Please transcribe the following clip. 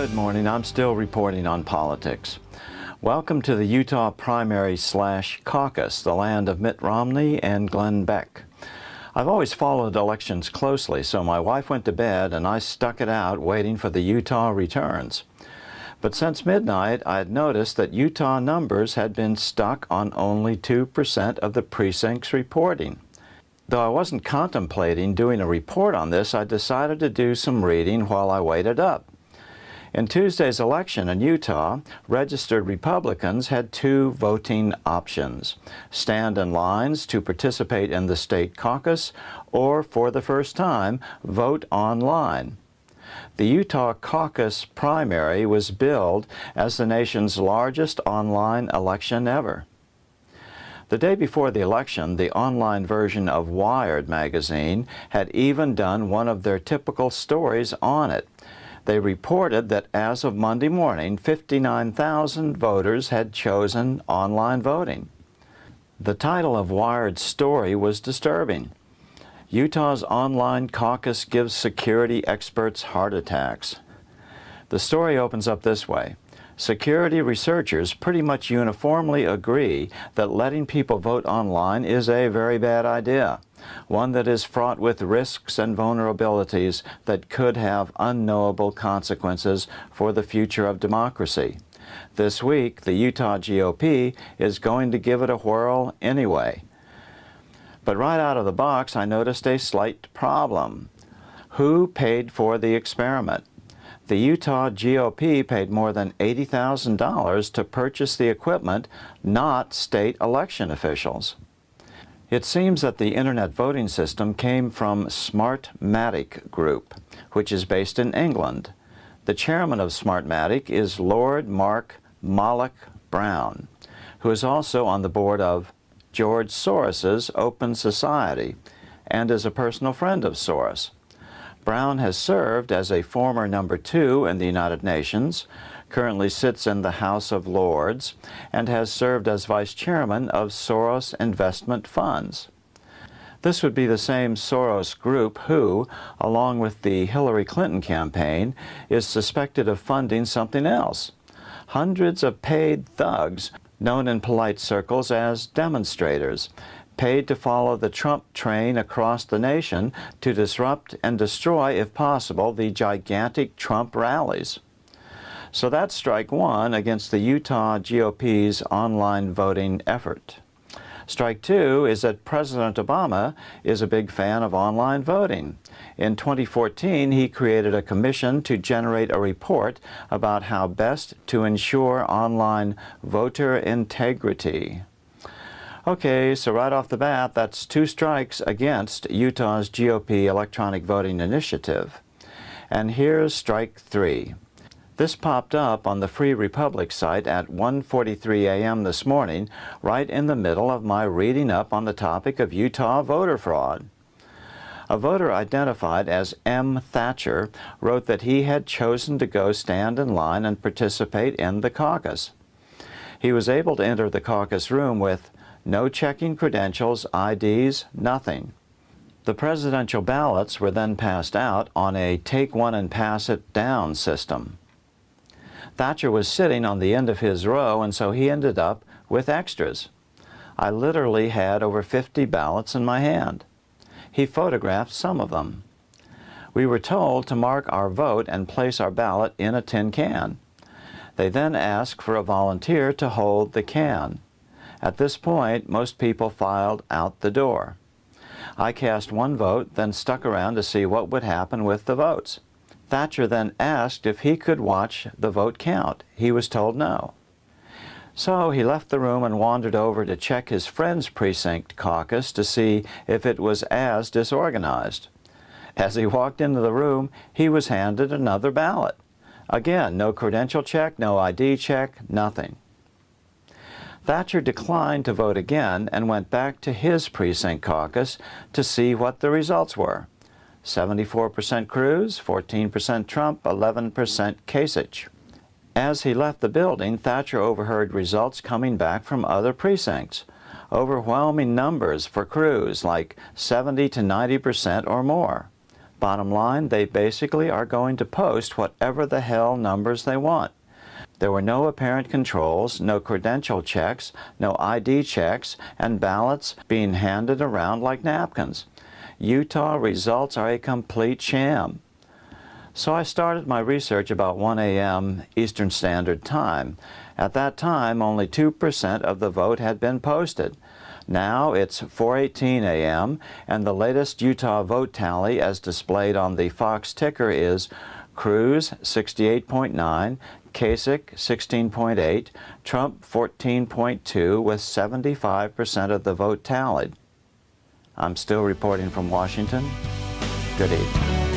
Good morning. I'm still reporting on politics. Welcome to the Utah primary/caucus, the land of Mitt Romney and Glenn Beck. I've always followed elections closely, so my wife went to bed and I stuck it out waiting for the Utah returns. But since midnight, I had noticed that Utah numbers had been stuck on only 2% of the precincts reporting. Though I wasn't contemplating doing a report on this, I decided to do some reading while I waited up. In Tuesday's election in Utah, registered Republicans had two voting options: stand in lines to participate in the state caucus, or for the first time, vote online. The Utah caucus primary was billed as the nation's largest online election ever. The day before the election, the online version of Wired magazine had even done one of their typical stories on it. They reported that as of Monday morning, 59,000 voters had chosen online voting. The title of Wired's story was disturbing. Utah's online caucus gives security experts heart attacks. The story opens up this way. Security researchers pretty much uniformly agree that letting people vote online is a very bad idea, one that is fraught with risks and vulnerabilities that could have unknowable consequences for the future of democracy. This week, the Utah GOP is going to give it a whirl anyway. But right out of the box, I noticed a slight problem. Who paid for the experiment? The Utah GOP paid more than $80,000 to purchase the equipment, not state election officials. It seems that the internet voting system came from Smartmatic Group, which is based in England. The chairman of Smartmatic is Lord Mark Malloch Brown, who is also on the board of George Soros's Open Society and is a personal friend of Soros. Brown has served as a former number 2 in the United Nations, currently sits in the House of Lords, and has served as vice chairman of Soros Investment Funds. This would be the same Soros group who, along with the Hillary Clinton campaign, is suspected of funding something else. Hundreds of paid thugs, known in polite circles as demonstrators, paid to follow the Trump train across the nation to disrupt and destroy, if possible, the gigantic Trump rallies. So that's strike one against the Utah GOP's online voting effort. Strike two is that President Obama is a big fan of online voting. In 2014, he created a commission to generate a report about how best to ensure online voter integrity. Okay, so right off the bat, that's two strikes against Utah's GOP electronic voting initiative. And here's strike three. This popped up on the Free Republic site at 1:43 a.m. this morning, right in the middle of my reading up on the topic of Utah voter fraud. A voter identified as M. Thatcher wrote that he had chosen to go stand in line and participate in the caucus. He was able to enter the caucus room with no checking credentials, IDs, nothing. The presidential ballots were then passed out on a take one and pass it down system. Thatcher was sitting on the end of his row, and so he ended up with extras. I literally had over 50 ballots in my hand. He photographed some of them. We were told to mark our vote and place our ballot in a tin can. They then asked for a volunteer to hold the can. At this point, most people filed out the door. I cast one vote, then stuck around to see what would happen with the votes. Thatcher then asked if he could watch the vote count. He was told no. So he left the room and wandered over to check his friend's precinct caucus to see if it was as disorganized. As he walked into the room, he was handed another ballot. Again, no credential check, no ID check, nothing. Thatcher declined to vote again and went back to his precinct caucus to see what the results were. 74% Cruz, 14% Trump, 11% Kasich. As he left the building, Thatcher overheard results coming back from other precincts. Overwhelming numbers for Cruz, like 70 to 90% or more. Bottom line, they basically are going to post whatever the hell numbers they want. There were no apparent controls, no credential checks, no ID checks, and ballots being handed around like napkins. Utah results are a complete sham. So I started my research about 1 a.m. Eastern Standard Time. At that time, only 2% of the vote had been posted. Now it's 4:18 a.m. and the latest Utah vote tally as displayed on the Fox ticker is Cruz 68.9, Kasich 16.8, Trump 14.2 with 75% of the vote tallied. I'm still reporting from Washington. Good evening.